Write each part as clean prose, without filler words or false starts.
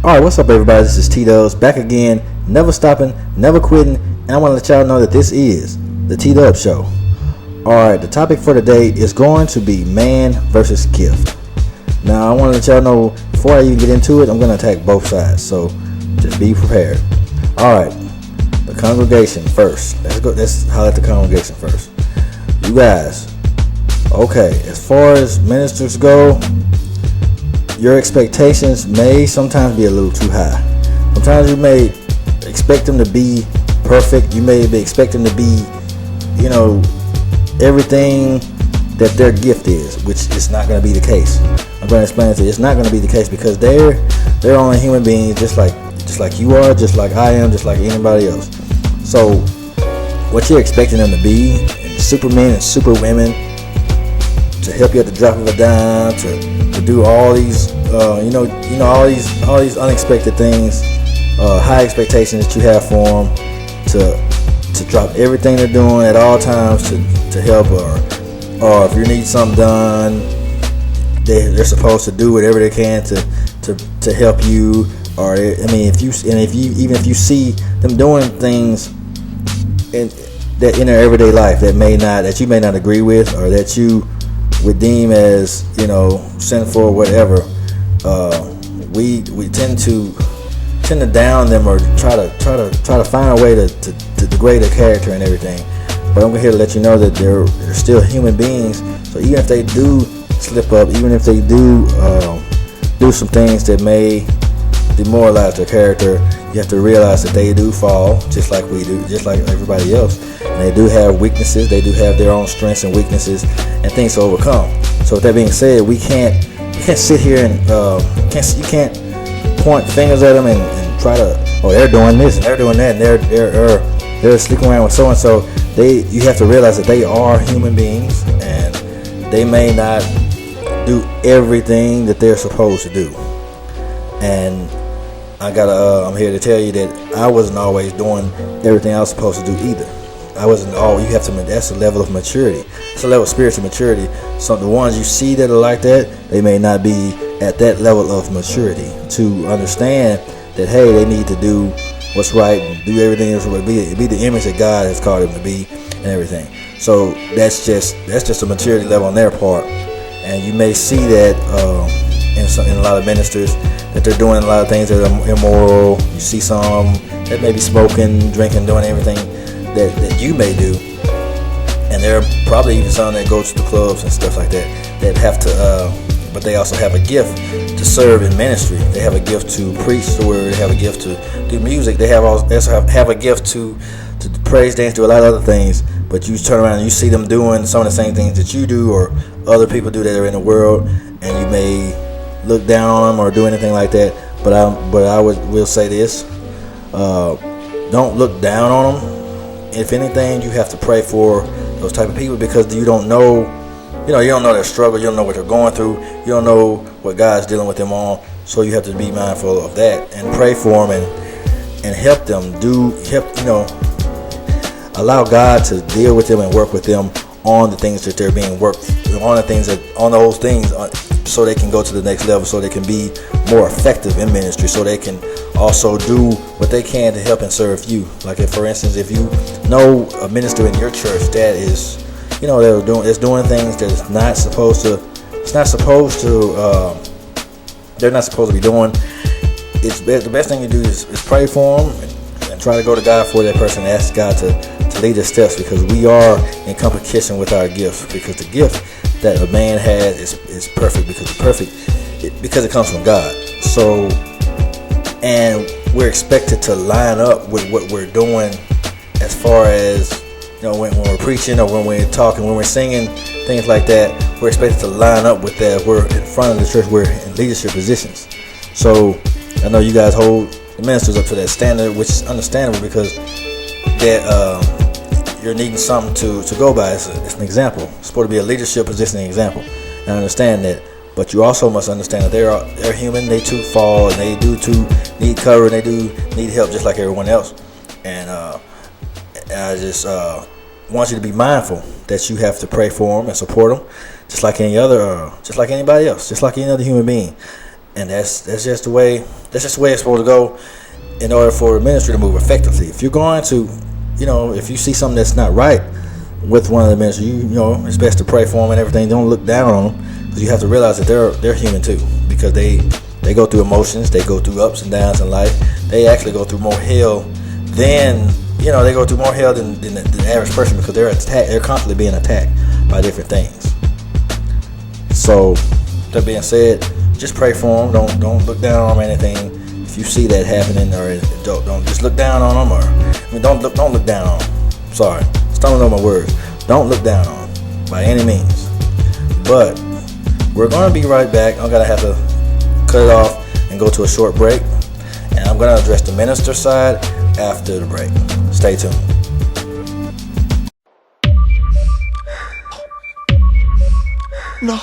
Alright, what's up, everybody? This is T-Dubs back again, never stopping, never quitting, and I want to let y'all know that this is the T-Dubs Show. Alright, the topic for today is going to be man versus gift. Now, I want to let y'all know, before I even get into it, I'm going to attack both sides, so just be prepared. Alright, the congregation first. Let's highlight the congregation first. You guys, okay, as far as ministers go, your expectations may sometimes be a little too high. Sometimes you may expect them to be perfect. You may expect them to be, everything that their gift is, which is not going to be the case. I'm going to explain it to you. It's not going to be the case because they're only human beings, just like you are, just like I am, just like anybody else. So, what you're expecting them to be, and supermen and superwomen, to help you at the drop of a dime, to do all these, all these unexpected things, high expectations that you have for them, to drop everything they're doing at all times to help, or if you need something done, they're supposed to do whatever they can to help you. Or if you see them doing things in their everyday life that you may not agree with, or that you would deem as sinful or whatever, we tend to down them, or try to find a way to degrade their character and everything. But I'm here to let you know that they're still human beings. So even if they do slip up, even if they do some things that may demoralize their character, you have to realize that they do fall just like we do, just like everybody else. And they do have weaknesses. They do have their own strengths and weaknesses and things to overcome. So with that being said, we can't sit here and you can't point fingers at them and try to, they're doing this and they're doing that and they're sleeping around with so and so. You have to realize that they are human beings and they may not do everything that they're supposed to do. And I'm here to tell you that I wasn't always doing everything I was supposed to do either. I wasn't all. That's a level of maturity. It's a level of spiritual maturity. So the ones you see that are like that, they may not be at that level of maturity to understand that, hey, they need to do what's right and do everything else, be the image that God has called them to be and everything. So that's just a maturity level on their part. And you may see that in a lot of ministers, that they're doing a lot of things that are immoral. You see some that may be smoking, drinking, doing everything that you may do, and there are probably even some that go to the clubs and stuff like that have to, but they also have a gift to serve in ministry. They have a gift to preach the word. They have a gift to do music. They also have a gift to praise, dance, do a lot of other things. But you turn around and you see them doing some of the same things that you do, or other people do that are in the world, and you may look down on them or do anything like that. But I will say this: don't look down on them. If anything, you have to pray for those type of people, because you don't know, you don't know their struggle, you don't know what they're going through, you don't know what God's dealing with them on. So you have to be mindful of that and pray for them and help them allow God to deal with them and work with them on the things that they're being worked on those things, so they can go to the next level, so they can be more effective in ministry, so they can also do what they can to help and serve you. Like, if, for instance, if you know a minister in your church that is, is doing things that they're not supposed to be doing, the best thing you do is pray for them and try to go to God for that person and ask God to lead their steps, because we are in competition with our gifts, because the gift that a man has is perfect, because it comes from God. So, and we're expected to line up with what we're doing, as far as when we're preaching, or when we're talking, when we're singing, things like that. We're expected to line up with that. We're in front of the church. We're in leadership positions. So I know you guys hold the ministers up to that standard, which is understandable, because you're needing something to go by. It's an example. It's supposed to be a leadership position example. And I understand that. But you also must understand that they're human. They too fall, and they do too need cover, and they do need help just like everyone else. And I just want you to be mindful that you have to pray for them and support them, just like any other, just like anybody else, just like any other human being. and that's just the way it's supposed to go in order for ministry to move effectively. If you're going to, if you see something that's not right with one of the ministers, it's best to pray for them and everything. Don't look down on them, because you have to realize that they're human too, because they go through emotions, they go through ups and downs in life. They actually go through more hell than the average person, because they're constantly being attacked by different things. So that being said, just pray for them. Don't look down on them or anything. If you see that happening, or don't just look down on them, don't look down on them. Sorry, stumbling on my words. Don't look down on them by any means. But we're gonna be right back. I'm gonna have to cut it off and go to a short break, and I'm gonna address the minister side after the break. Stay tuned. No.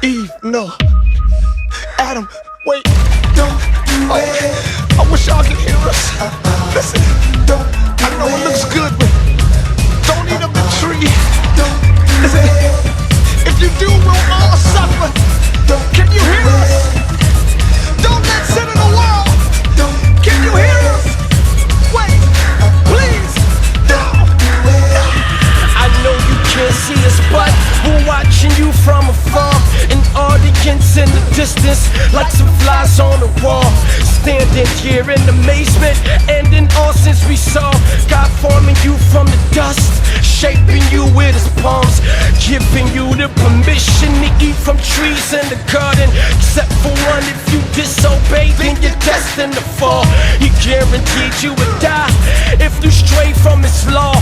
Eve, no. Adam, wait. Don't. I wish y'all could hear us. Listen. I know it looks good, but don't eat up the tree. Listen. If you do, we'll all suffer. Can you hear us? Don't let sin in the world. Can you hear us? Wait, please. I know you can't see us, but we're watching you from afar. An audience in the distance, like some flies on the wall. Standing here in amazement and in awe, since we saw God forming you from the dust, shaping you with his palms, giving you the permission to eat from trees in the garden. Except for one, if you disobey, then you're destined to fall. He guaranteed you would die if you stray from his law.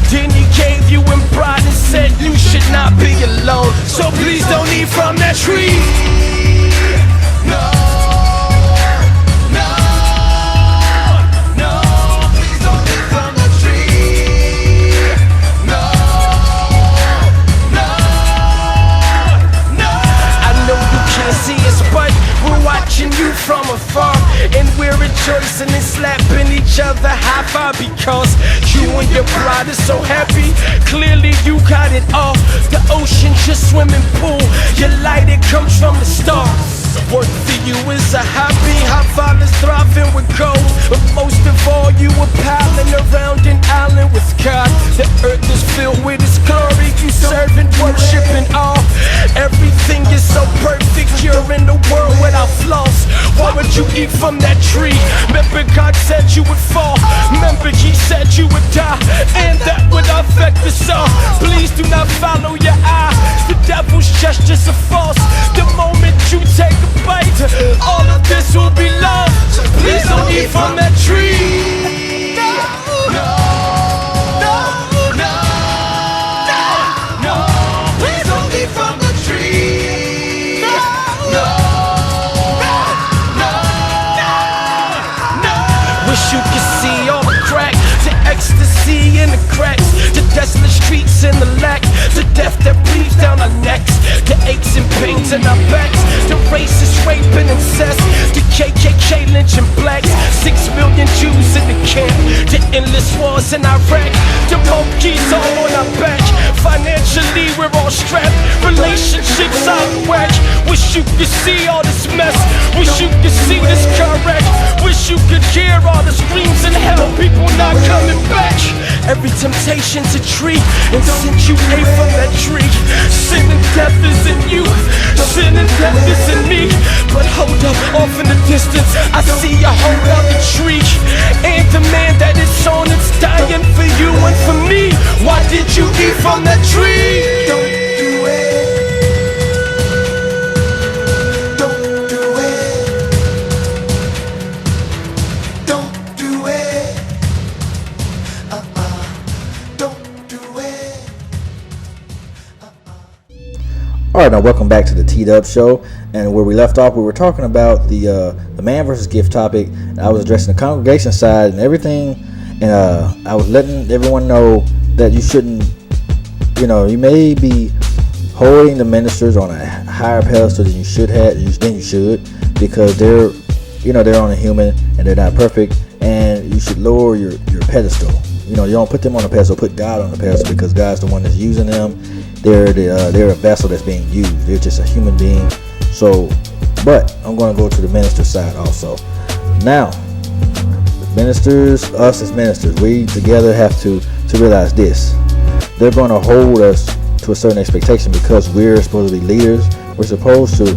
Then he gave you in pride and said you should not be alone. So please don't eat from that tree. No. You from afar, and we're rejoicing and slapping each other high five, because you and your bride is so happy. Clearly you got it all. The ocean's your swimming pool. Your light, it comes from the stars. Work for you is a hobby. High five is thriving with gold, but most of all you were piling around an island with God. The earth is filled with his glory. You serve and worship and all. Everything is so perfect. You're in the world without flaws. Why would you eat from that tree? Remember God said you would fall. Remember he said you would die, and that would affect us all. Please do not follow your eyes. The devil's gestures are false. The moment you take a bite, all of this will be lost. So please don't eat from that tree. No. You can see all the crack, the ecstasy in the cracks, the desolate streets and the lack, the death that bleeds down our necks, the aches and pains in our backs, the racist rape and incest, the KKK lynching blacks, 6 million Jews in the camp, the endless wars in Iraq, the monkeys all on our back. Financially we're all strapped, relationships out of whack. Wish you could see all this mess, wish you could see this correct, wish you could hear all the screams in hell, people not coming back. Every temptation's a tree, and since you ate from that tree, sin and death is in you, sin and death is in me. But hold up, off in the distance, I see a whole other tree, and the man that is on it's dying for you and for me. Why did you eat from that tree? Don't do it. Alright, now welcome back to the T-Dub Show, and where we left off, we were talking about the man versus gift topic. I was addressing the congregation side and everything, and I was letting everyone know that you shouldn't, you may be holding the ministers on a higher pedestal than you should because they're only human and they're not perfect, and you should lower your pedestal. You don't put them on a pedestal, put God on the pedestal, because God's the one that's using them. They're a vessel that's being used. They're just a human being. So But I'm going to go to the minister side also. Now, ministers, us as ministers, we together have to realize this. They're going to hold us to a certain expectation because we're supposed to be leaders. We're supposed to,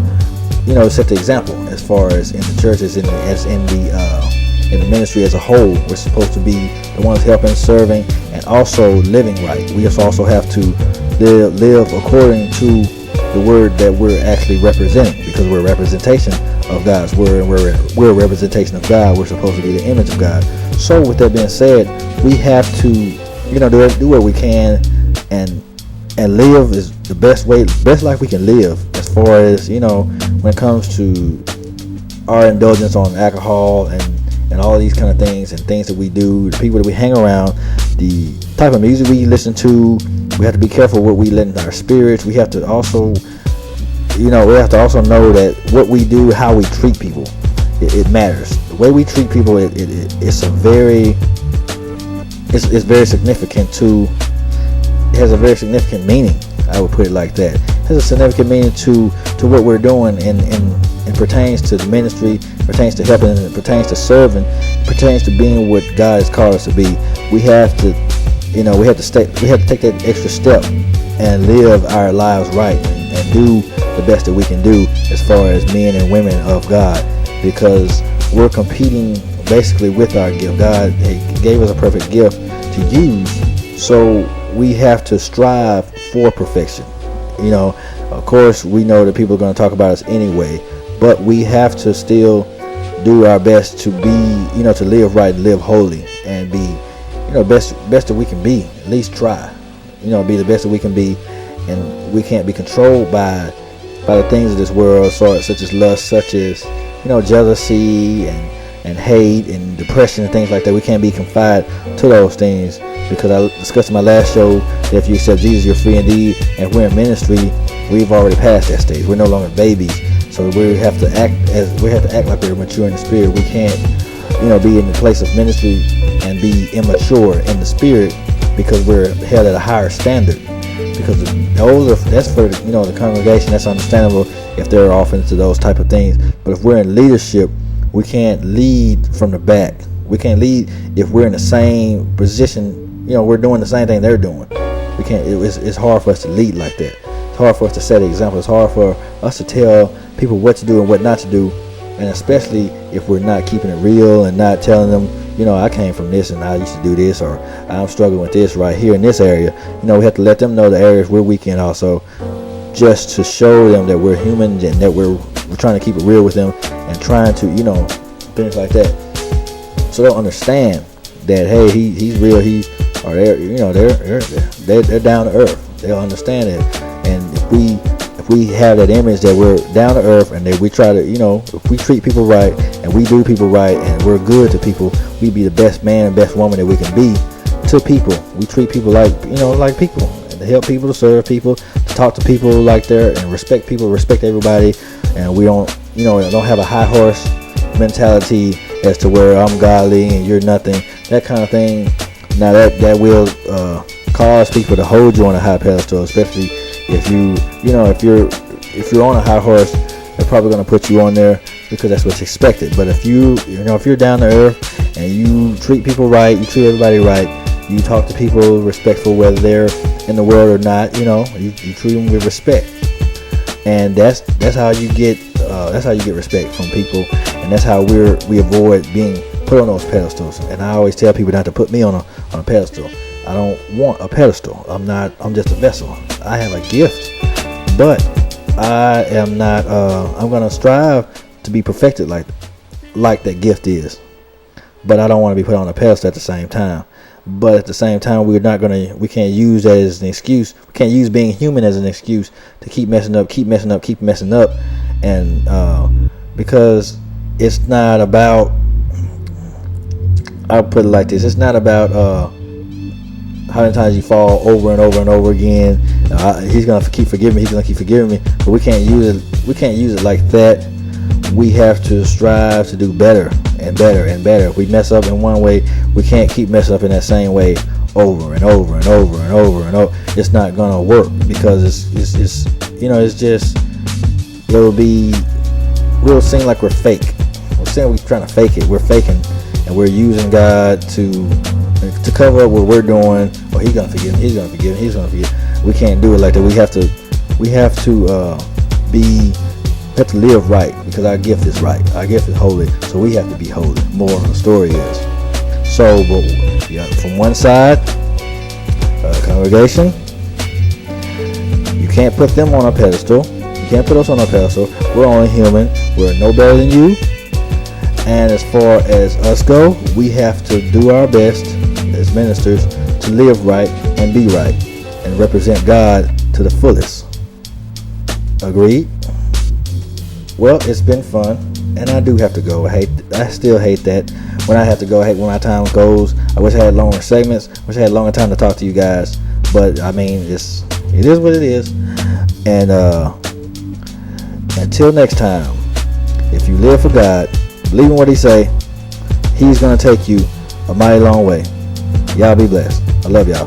set the example as far as in the church, as in the ministry as a whole. We're supposed to be the ones helping, serving, and also living right. We also have to live according to the word that we're actually representing, because we're a representation of God's word, and we're a representation of God. We're supposed to be the image of God. So with that being said, we have to do what we can and live is the best life we can live, as far as when it comes to our indulgence on alcohol and all these kind of things and things that we do, the people that we hang around, the type of music we listen to. We have to be careful what we let in our spirits. We have to also know that what we do, how we treat people, it matters. The way we treat people, it's very significant it has a very significant meaning. I would put it like that. It has a significant meaning to what we're doing, and pertains to the ministry, pertains to helping, it pertains to serving, it pertains to being what God has called us to be. We have to take that extra step and live our lives right and do the best that we can do as far as men and women of God, because we're competing basically with our gift. God gave us a perfect gift to use, so we have to strive for perfection. Of course, we know that people are going to talk about us anyway, but we have to still do our best to be, to live right, live holy, and be best that we can be. At least try, be the best that we can be. And we can't be controlled by the things of this world, such as lust, such as jealousy and hate and depression and things like that. We can't be confined to those things, because I discussed in my last show that if you accept Jesus, you're free indeed. And if we're in ministry, we've already passed that stage. We're no longer babies, so we have to act like we're mature in the spirit. We can't be in the place of ministry and be immature in the spirit, because we're held at a higher standard. Because that's for the congregation. That's understandable if they're off into those type of things. But if we're in leadership, we can't lead from the back. We can't lead if we're in the same position. We're doing the same thing they're doing. We can't. It's hard for us to lead like that. It's hard for us to set an example. It's hard for us to tell people what to do and what not to do. And especially if we're not keeping it real and not telling them, I came from this and I used to do this, or I'm struggling with this right here in this area. We have to let them know the areas we're weak in also, just to show them that we're human and that we're trying to keep it real with them and trying to, things like that. So they'll understand that, hey, he's real. They're down to earth. They'll understand it. And if we have that image that we're down to earth and that we try to, if we treat people right and we do people right and we're good to people, we be the best man and best woman that we can be to people. We treat people like people, and to help people, to serve people, to talk to people like they're, and respect people, respect everybody. And we don't have a high horse mentality as to where I'm godly and you're nothing, that kind of thing. Now that will cause people to hold you on a high pedestal, especially if you're on a high horse. They're probably going to put you on there because that's what's expected. But if you're down to earth and you treat people right, you treat everybody right, you talk to people respectful, whether they're in the world or not, you treat them with respect, and that's how you get respect from people, and that's how we avoid being put on those pedestals. And I always tell people not to put me on a pedestal. I don't want a pedestal. I'm just a vessel. I have a gift, but I am not. I'm gonna strive to be perfected like that gift is, but I don't want to be put on a pedestal at the same time. But at the same time, we can't use that as an excuse. We can't use being human as an excuse to keep messing up, and because it's not about. I'll put it like this: it's not about how many times you fall over and over and over again. He's gonna keep forgiving me. He's gonna keep forgiving me. But we can't use it. We can't use it like that. We have to strive to do better and better and better. If we mess up in one way, we can't keep messing up in that same way over and over and over and over and over. It's not gonna work because it's just it'll be we'll seem like we're fake. We're saying we're trying to fake it. We're faking, and we're using God to cover up what we're doing. Oh, he's gonna forgive me. He's gonna forgive me. He's gonna forgive. We can't do it like that. We have to live right, because our gift is right. Our gift is holy, so we have to be holy. More of the story is. So, from one side, congregation, you can't put them on a pedestal. You can't put us on a pedestal. We're only human. We're no better than you. And as far as us go, we have to do our best as ministers to live right and be right and represent God to the fullest. Agreed? Well, it's been fun, and I do have to go. I still hate that when I have to go. I hate when my time goes. I wish I had longer segments. Wish I had longer time to talk to you guys. But I mean, it is what it is. And until next time, if you live for God, believe in what He say, He's gonna take you a mighty long way. Y'all be blessed. I love y'all.